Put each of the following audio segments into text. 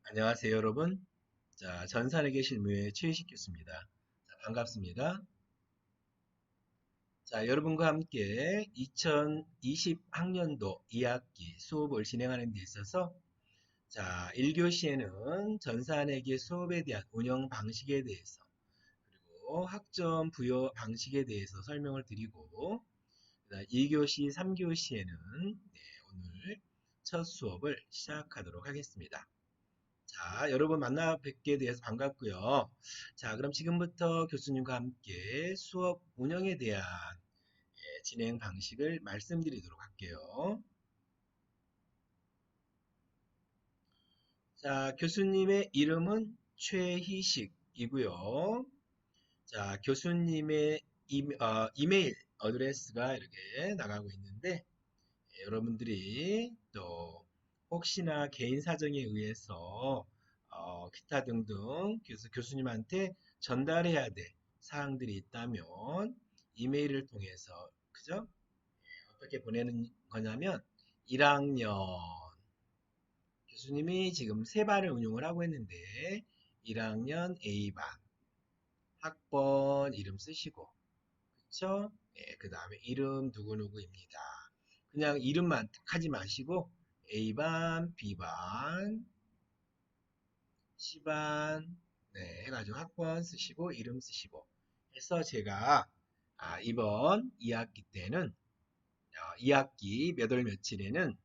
안녕하세요, 여러분. 자, 전산회계 실무의 최희식 교수입니다. 자, 반갑습니다. 자, 여러분과 함께 2020 학년도 2학기 수업을 진행하는 데 있어서 자, 1교시에는 전산회계 수업에 대한 운영 방식에 대해서 그리고 학점 부여 방식에 대해서 설명을 드리고 2교시, 3교시에는 오늘 첫 수업을 시작하도록 하겠습니다. 자, 여러분 만나 뵙게 돼서 반갑고요. 자, 그럼 지금부터 교수님과 함께 수업 운영에 대한 진행 방식을 말씀드리도록 할게요. 자, 교수님의 이름은 최희식이고요. 자, 교수님의 이메일 어드레스가 이렇게 나가고 있는데 여러분들이 또 혹시나 개인 사정에 의해서 기타 등등 교수님한테 전달해야 될 사항들이 있다면 이메일을 통해서 그죠? 어떻게 보내는 거냐면 1학년 교수님이 지금 세 반을 운영을 하고 있는데 1학년 A반 학번 이름 쓰시고 그쵸? 예, 그 다음에 이름 누구누구입니다. 그냥 이름만 하지 마시고 A반, B반, C반 네, 해가지고 학번 쓰시고 이름 쓰시고 해서 제가 이번 2학기 때는 2학기 몇 월 며칠에는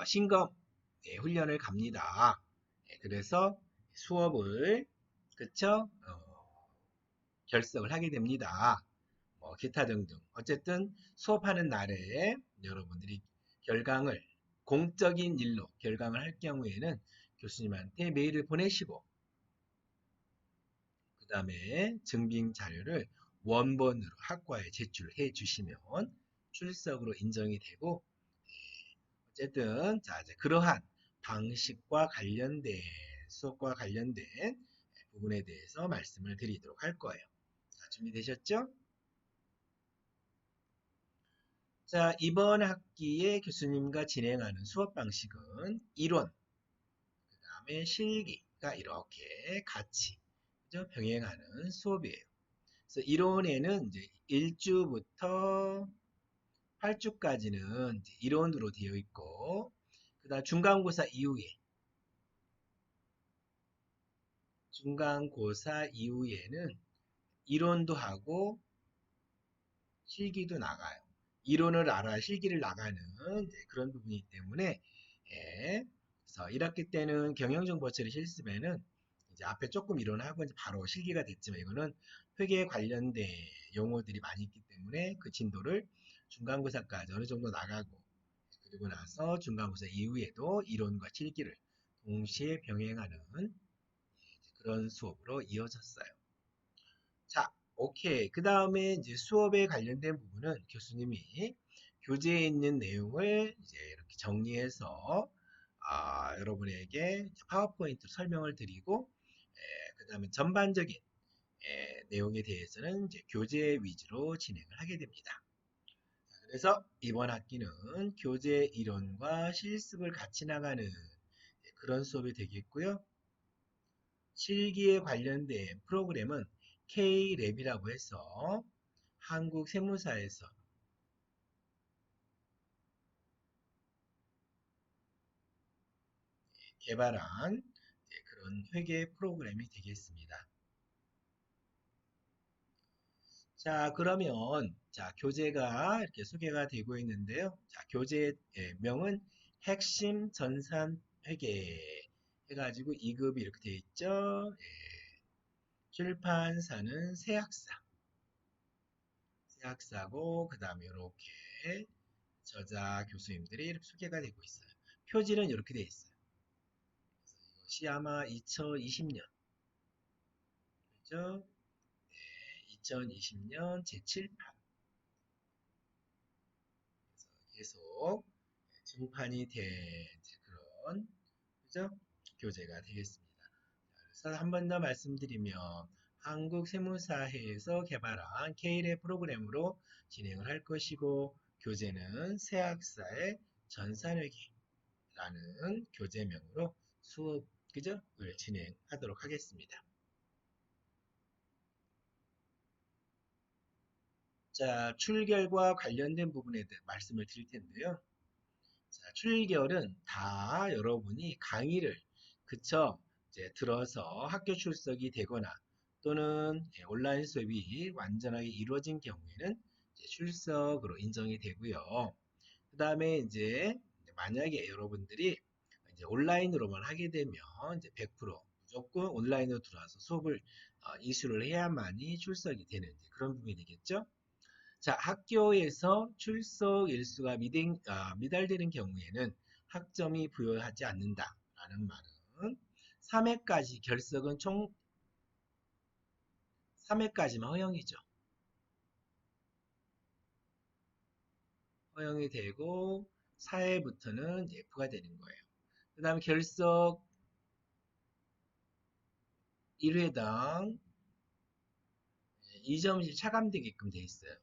신검 훈련을 갑니다. 그래서 수업을 그쵸? 결석을 하게 됩니다. 기타 등등. 어쨌든 수업하는 날에 여러분들이 결강을 공적인 일로 결강을 할 경우에는 교수님한테 메일을 보내시고 그 다음에 증빙 자료를 원본으로 학과에 제출해 주시면 출석으로 인정이 되고 어쨌든 자 이제 그러한 방식과 관련된 수업과 관련된 부분에 대해서 말씀을 드리도록 할 거예요. 자, 준비되셨죠? 자, 이번 학기에 교수님과 진행하는 수업 방식은 이론, 그 다음에 실기가 이렇게 같이 그죠? 병행하는 수업이에요. 그래서 이론에는 이제 1주부터 8주까지는 이론으로 되어 있고, 그 다음 중간고사 이후에는 이론도 하고 실기도 나가요. 이론을 알아야 실기를 나가는 그런 부분이기 때문에 예. 그래서 1학기 때는 경영정보처리 실습에는 이제 앞에 조금 이론하고 이제 바로 실기가 됐지만 이거는 회계에 관련된 용어들이 많이 있기 때문에 그 진도를 중간고사까지 어느 정도 나가고 그리고 나서 중간고사 이후에도 이론과 실기를 동시에 병행하는 그런 수업으로 이어졌어요. 자, 오케이. 그 다음에 이제 수업에 관련된 부분은 교수님이 교재에 있는 내용을 이제 이렇게 정리해서 여러분에게 파워포인트로 설명을 드리고 그 다음에 전반적인 내용에 대해서는 이제 교재 위주로 진행을 하게 됩니다. 그래서 이번 학기는 교재 이론과 실습을 같이 나가는 그런 수업이 되겠고요. 실기에 관련된 프로그램은 K랩이라고 해서 한국 세무사에서 개발한 그런 회계 프로그램이 되겠습니다. 자, 그러면 자, 교재가 이렇게 소개가 되고 있는데요. 자, 교재명은 핵심 전산 회계 해가지고 2급이 이렇게 되어 있죠. 출판사는 세학사고 그 다음에 이렇게 저자 교수님들이 이렇게 소개가 되고 있어요. 표지는 이렇게 되어 있어요. 이것이 아마 2020년 그죠? 2020년 제7판 계속 증판이 된 그런 그죠? 교재가 되겠습니다. 그래서 한 번 더 말씀드리면 한국세무사회에서 개발한 K랩 프로그램으로 진행을 할 것이고 교재는 세학사의 전산회계라는 교재명으로 수업 그죠? 진행하도록 하겠습니다. 자, 출결과 관련된 부분에 대해 말씀을 드릴 텐데요. 자, 출결은 다 여러분이 강의를 그쵸? 이제 들어서 학교 출석이 되거나 또는 온라인 수업이 완전하게 이루어진 경우에는 이제 출석으로 인정이 되고요. 그 다음에 이제 만약에 여러분들이 이제 온라인으로만 하게 되면 이제 100% 무조건 온라인으로 들어와서 수업을 이수를 해야만이 출석이 되는 그런 부분이 되겠죠. 자, 학교에서 출석 일수가 미달되는 경우에는 학점이 부여하지 않는다라는 말은 3회까지 결석은 총 3회까지만 허용이죠. 허용이 되고 4회부터는 F가 되는 거예요. 그 다음에 결석 1회당 2점씩 차감되게끔 되어 있어요.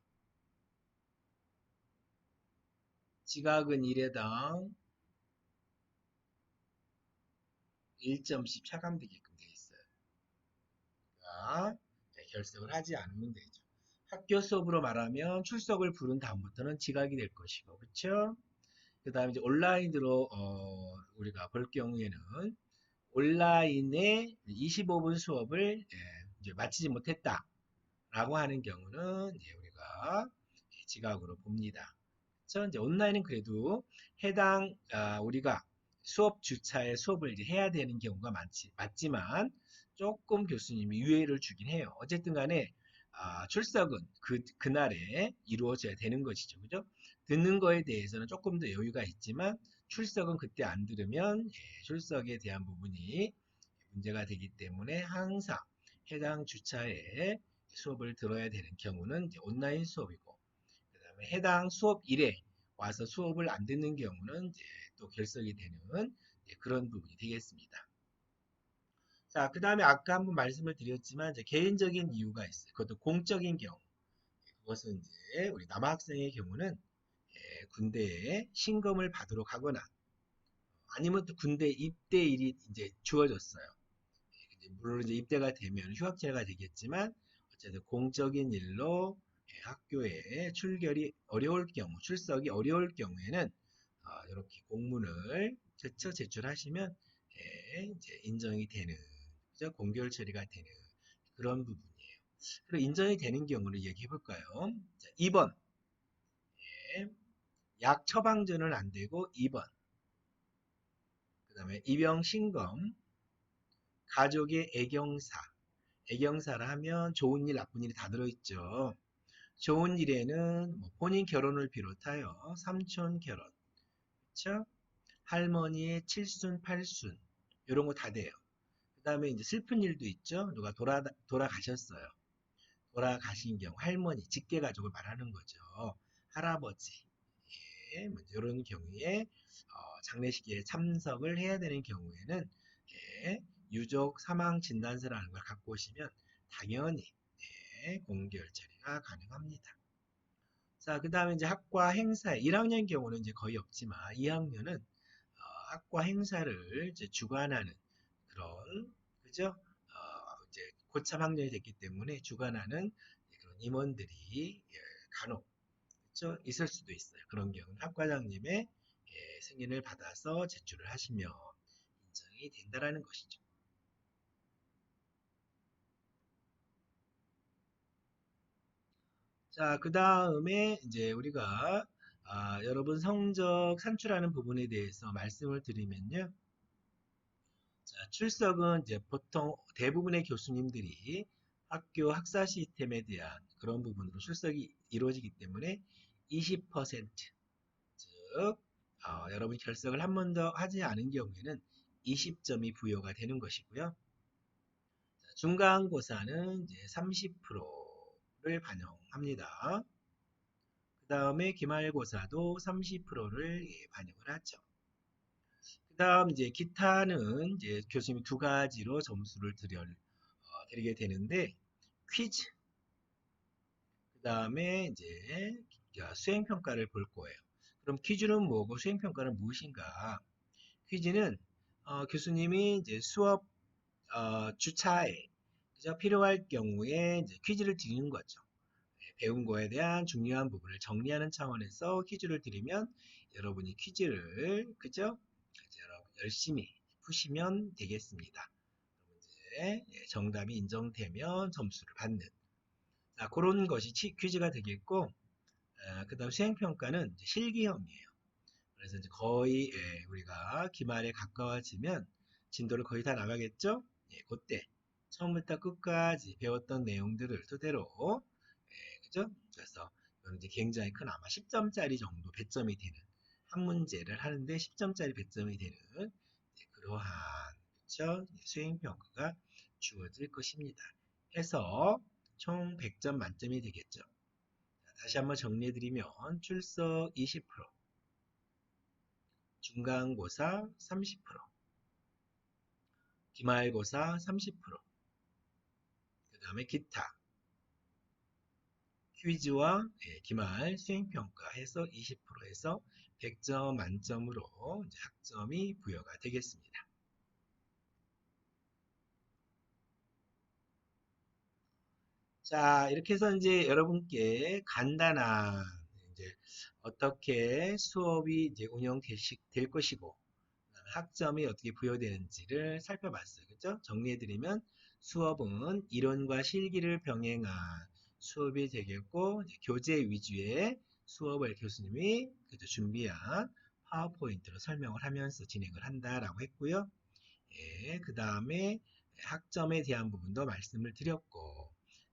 지각은 1회당 1점씩 차감되게끔 되어 있어요. 그러니까 결석을 하지 않으면 되죠. 학교 수업으로 말하면 출석을 부른 다음부터는 지각이 될 것이고, 그렇죠? 그 다음에 이제 온라인으로 우리가 볼 경우에는 온라인에 25분 수업을 이제 마치지 못했다라고 하는 경우는 이제 우리가 지각으로 봅니다. 그렇죠? 이제 온라인은 그래도 해당 우리가 수업 주차에 수업을 이제 해야 되는 경우가 맞지만 조금 교수님이 유예를 주긴 해요. 어쨌든 간에 출석은 그날에 이루어져야 되는 것이죠. 그죠? 듣는 거에 대해서는 조금 더 여유가 있지만 출석은 그때 안 들으면 출석에 대한 부분이 문제가 되기 때문에 항상 해당 주차에 수업을 들어야 되는 경우는 이제 온라인 수업이고 그다음에 해당 수업 일에 와서 수업을 안 듣는 경우는 이제 또 결석이 되는 그런 부분이 되겠습니다. 자, 그 다음에 아까 한번 말씀을 드렸지만 이제 개인적인 이유가 있어요. 그것도 공적인 경우. 그것은 이제 우리 남학생의 경우는 군대에 신검을 받으러 가거나 아니면 또 군대 입대일이 이제 주어졌어요. 물론 이제 입대가 되면 휴학제가 되겠지만 어쨌든 공적인 일로 학교에 출결이 어려울 경우, 출석이 어려울 경우에는 이렇게 공문을 제출하시면 이제 인정이 되는, 그죠? 공결 처리가 되는 그런 부분이에요. 그리고 인정이 되는 경우를 얘기해 볼까요? 자, 2번. 약 처방전은 안 되고 2번. 그 다음에 입영 신검, 가족의 애경사. 애경사라 하면 좋은 일, 나쁜 일이 다 들어있죠. 좋은 일에는 뭐 본인 결혼을 비롯하여 삼촌 결혼, 그쵸? 할머니의 칠순, 팔순 이런 거 다 돼요. 그 다음에 이제 슬픈 일도 있죠. 누가 돌아가셨어요. 돌아가신 경우 할머니, 직계 가족을 말하는 거죠. 할아버지, 뭐 이런 경우에 장례식에 참석을 해야 되는 경우에는 유족 사망 진단서라는 걸 갖고 오시면 당연히 공결 처리가 가능합니다. 자, 그 다음에 이제 학과 행사에 1학년 경우는 이제 거의 없지만 2학년은 학과 행사를 이제 주관하는 그런 그죠? 이제 고참 학년이 됐기 때문에 주관하는 그런 임원들이 간혹 그죠? 있을 수도 있어요. 그런 경우는 학과장님의 승인을 받아서 제출을 하시면 인정이 된다라는 것이죠. 자, 그 다음에 이제 우리가 여러분 성적 산출하는 부분에 대해서 말씀을 드리면요. 자, 출석은 이제 보통 대부분의 교수님들이 학교 학사 시스템에 대한 그런 부분으로 출석이 이루어지기 때문에 20%, 즉 여러분이 결석을 한 번 더 하지 않은 경우에는 20점이 부여가 되는 것이고요. 중간고사는 이제 30%를 반영합니다. 그 다음에 기말고사도 30%를 반영을 하죠. 그 다음 이제 기타는 이제 교수님이 두 가지로 점수를 드리게 되는데 퀴즈 그 다음에 이제 수행평가를 볼 거예요. 그럼 퀴즈는 뭐고 수행평가는 무엇인가? 퀴즈는 교수님이 이제 수업 주차에 그죠? 필요할 경우에 이제 퀴즈를 드리는 거죠. 배운 거에 대한 중요한 부분을 정리하는 차원에서 퀴즈를 드리면 여러분이 퀴즈를 그죠? 이제 여러분 열심히 푸시면 되겠습니다. 문제 정답이 인정되면 점수를 받는 자, 그런 것이 퀴즈가 되겠고 그다음 수행평가는 이제 실기형이에요. 그래서 이제 거의 우리가 기말에 가까워지면 진도를 거의 다 나가겠죠? 그때 처음부터 끝까지 배웠던 내용들을 토대로 그죠? 그래서 이건 이제 굉장히 큰 아마 10점짜리 정도 배점이 되는 한 문제를 하는데 10점짜리 배점이 되는 그러한 그죠? 수행평가가 주어질 것입니다. 해서 총 100점 만점이 되겠죠. 다시 한번 정리해드리면 출석 20%, 중간고사 30%, 기말고사 30%, 그 다음에 기타, 퀴즈와 기말 수행평가 해서 20% 해서 100점 만점으로 이제 학점이 부여가 되겠습니다. 자, 이렇게 해서 이제 여러분께 간단한 이제 어떻게 수업이 이제 운영될 것이고 학점이 어떻게 부여되는지를 살펴봤어요. 그죠? 정리해드리면 수업은 이론과 실기를 병행한 수업이 되겠고 교재 위주의 수업을 교수님이 준비한 파워포인트로 설명을 하면서 진행을 한다라고 했고요. 예, 그 다음에 학점에 대한 부분도 말씀을 드렸고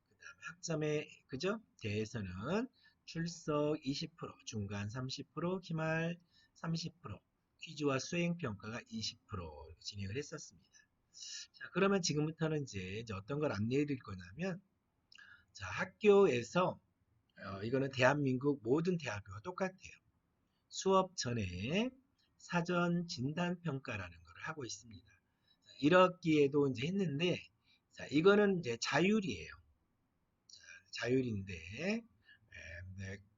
그 다음에 학점에 그죠? 대해서는 출석 20%, 중간 30%, 기말 30%, 퀴즈와 수행평가가 20% 진행을 했었습니다. 자, 그러면 지금부터는 이제 어떤 걸 안내해 드릴 거냐면, 자, 학교에서, 이거는 대한민국 모든 대학교가 똑같아요. 수업 전에 사전 진단평가라는 걸 하고 있습니다. 1학기에도 이제 했는데, 자, 이거는 이제 자율이에요. 자율인데,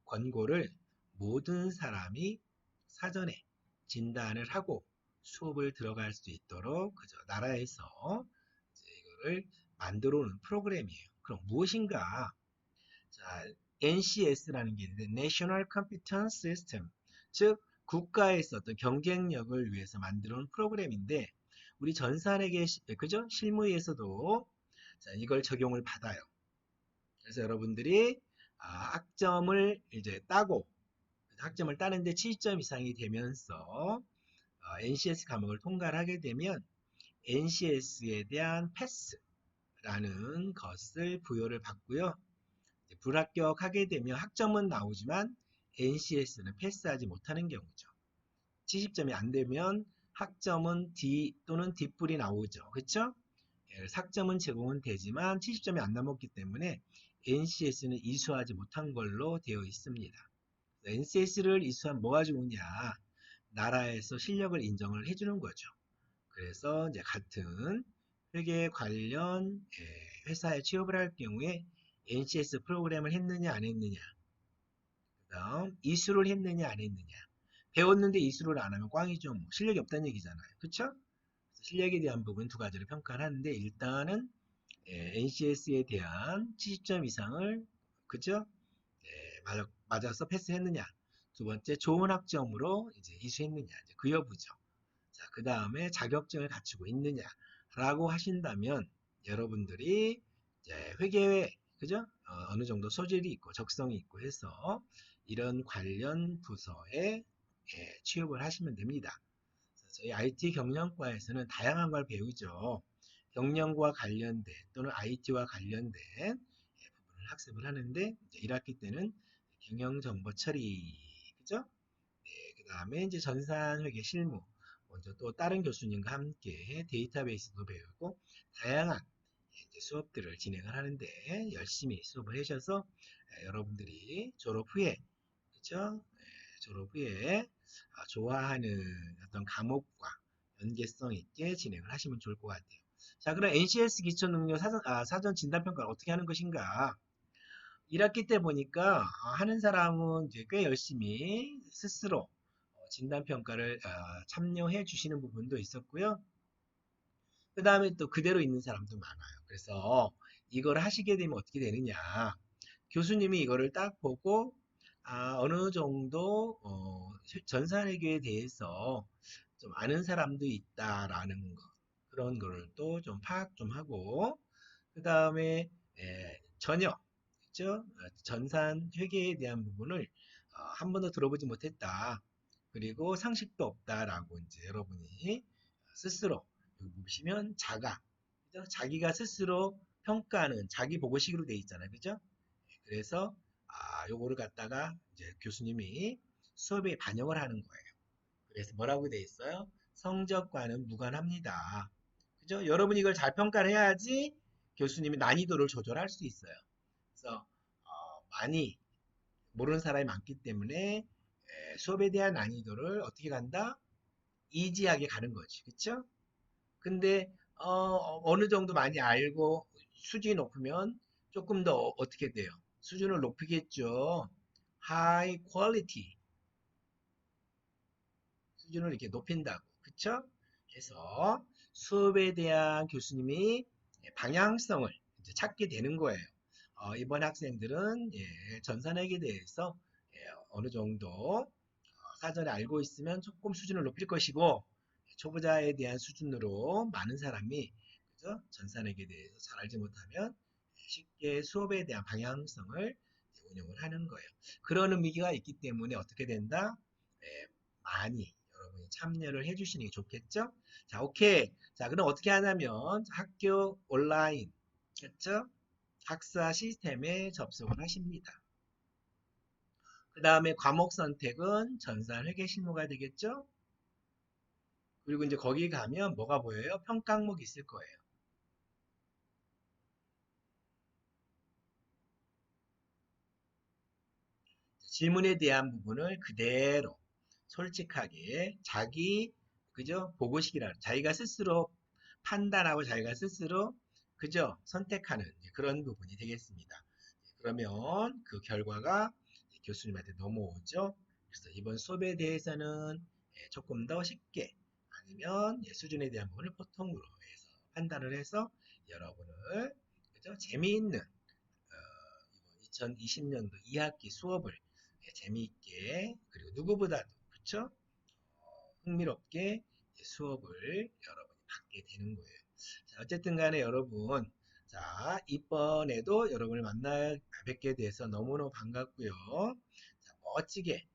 권고를 모든 사람이 사전에 진단을 하고 수업을 들어갈 수 있도록 그저 나라에서 이거를 만들어 놓은 프로그램이에요. 그럼 무엇인가? 자, NCS라는 게 있는데 National Competence System, 즉 국가에서 어떤 경쟁력을 위해서 만들어 놓은 프로그램인데 우리 전산에게 그죠? 실무에서도 자, 이걸 적용을 받아요. 그래서 여러분들이 학점을 이제 따고 학점을 따는데 70점 이상이 되면서 NCS 과목을 통과를 하게 되면 NCS에 대한 패스라는 것을 부여를 받고요. 불합격하게 되면 학점은 나오지만 NCS는 패스하지 못하는 경우죠. 70점이 안 되면 학점은 D 또는 D뿔이 나오죠. 그렇죠? 학점은 제공은 되지만 70점이 안 넘었기 때문에 NCS는 이수하지 못한 걸로 되어 있습니다. NCS를 이수하면 뭐가 좋으냐? 나라에서 실력을 인정을 해주는 거죠. 그래서 이제 같은 회계 관련 회사에 취업을 할 경우에 NCS 프로그램을 했느냐 안 했느냐, 그다음 이수를 했느냐 안 했느냐. 배웠는데 이수를 안 하면 꽝이죠. 뭐. 실력이 없다는 얘기잖아요. 그렇죠? 실력에 대한 부분 두 가지를 평가를 하는데 일단은 NCS에 대한 70점 이상을 그죠? 맞아서 패스했느냐. 두 번째 좋은 학점으로 이제 이수했느냐. 이제 그 여부죠. 자, 그 다음에 자격증을 갖추고 있느냐라고 하신다면 여러분들이 이제 회계에 그죠? 어느 정도 소질이 있고 적성이 있고 해서 이런 관련 부서에 취업을 하시면 됩니다. 저희 IT 경영과에서는 다양한 걸 배우죠. 경영과 관련된 또는 IT와 관련된 부분을 학습을 하는데 1학기 때는 경영정보 처리 그죠? 그 다음에 이제 전산회계 실무 먼저 또 다른 교수님과 함께 데이터베이스도 배우고 다양한 이제 수업들을 진행을 하는데 열심히 수업을 하셔서 여러분들이 졸업 후에 그죠? 졸업 후에 좋아하는 어떤 과목과 연계성 있게 진행을 하시면 좋을 것 같아요. 자, 그럼 NCS 기초능력 사전 진단평가를 어떻게 하는 것인가? 1학기 때 보니까 하는 사람은 이제 꽤 열심히 스스로 진단평가를 참여해 주시는 부분도 있었고요. 그 다음에 또 그대로 있는 사람도 많아요. 그래서 이걸 하시게 되면 어떻게 되느냐. 교수님이 이거를 딱 보고 어느 정도 전산외교에 대해서 좀 아는 사람도 있다라는 거, 그런 거를 또 좀 파악 좀 하고, 그 다음에 전혀 그죠? 전산 회계에 대한 부분을 한 번도 들어보지 못했다. 그리고 상식도 없다라고 이제 여러분이 스스로 여기 보시면 그죠? 자기가 스스로 평가하는 자기 보고식으로 돼 있잖아요. 그죠? 그래서 요거를 갖다가 이제 교수님이 수업에 반영을 하는 거예요. 그래서 뭐라고 돼 있어요? 성적과는 무관합니다. 그죠? 여러분이 이걸 잘 평가를 해야지 교수님이 난이도를 조절할 수 있어요. 그래서 많이 모르는 사람이 많기 때문에 수업에 대한 난이도를 어떻게 간다? 이지하게 가는 거지. 그쵸? 근데 어느 정도 많이 알고 수준이 높으면 조금 더 어떻게 돼요? 수준을 높이겠죠. high quality 수준을 이렇게 높인다고. 그쵸? 그래서 수업에 대한 교수님이 방향성을 이제 찾게 되는 거예요. 이번 학생들은 전산학에 대해서 어느 정도 사전에 알고 있으면 조금 수준을 높일 것이고 초보자에 대한 수준으로 많은 사람이 그죠? 전산학에 대해서 잘 알지 못하면 쉽게 수업에 대한 방향성을 운영을 하는 거예요. 그런 의미가 있기 때문에 어떻게 된다? 많이 여러분이 참여를 해주시는 게 좋겠죠? 자, 오케이. 자, 그럼 어떻게 하냐면 학교 온라인, 그렇죠? 학사 시스템에 접속을 하십니다. 그 다음에 과목 선택은 전산 회계 실무가 되겠죠? 그리고 이제 거기 가면 뭐가 보여요? 평가 항목이 있을 거예요. 질문에 대한 부분을 그대로 솔직하게 자기 그죠? 보고식이라 자기가 스스로 판단하고 자기가 스스로 그죠? 선택하는 그런 부분이 되겠습니다. 그러면 그 결과가 교수님한테 넘어오죠. 그래서 이번 수업에 대해서는 조금 더 쉽게 아니면 수준에 대한 부분을 보통으로 해서 판단을 해서 여러분을 그죠? 재미있는 2020년도 2학기 수업을 재미있게 그리고 누구보다도 그쵸? 흥미롭게 수업을 여러분이 받게 되는 거예요. 자, 어쨌든 간에 여러분 자 이번에도 여러분을 만나 뵙게 돼서 너무너무 반갑고요. 자, 멋지게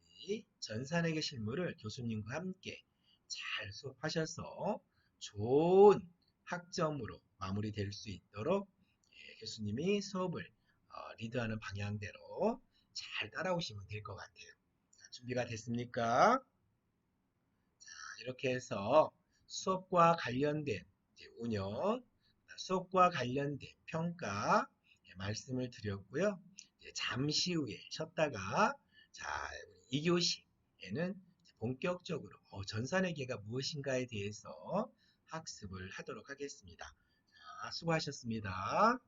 우리 전산회계 실무를 교수님과 함께 잘 수업하셔서 좋은 학점으로 마무리될 수 있도록 교수님이 수업을 리드하는 방향대로 잘 따라오시면 될 것 같아요. 자, 준비가 됐습니까? 이렇게 해서 수업과 관련된 운영, 수업과 관련된 평가 말씀을 드렸고요. 잠시 후에 쉬었다가 자, 2교시에는 본격적으로 전산회계가 무엇인가에 대해서 학습을 하도록 하겠습니다. 자, 수고하셨습니다.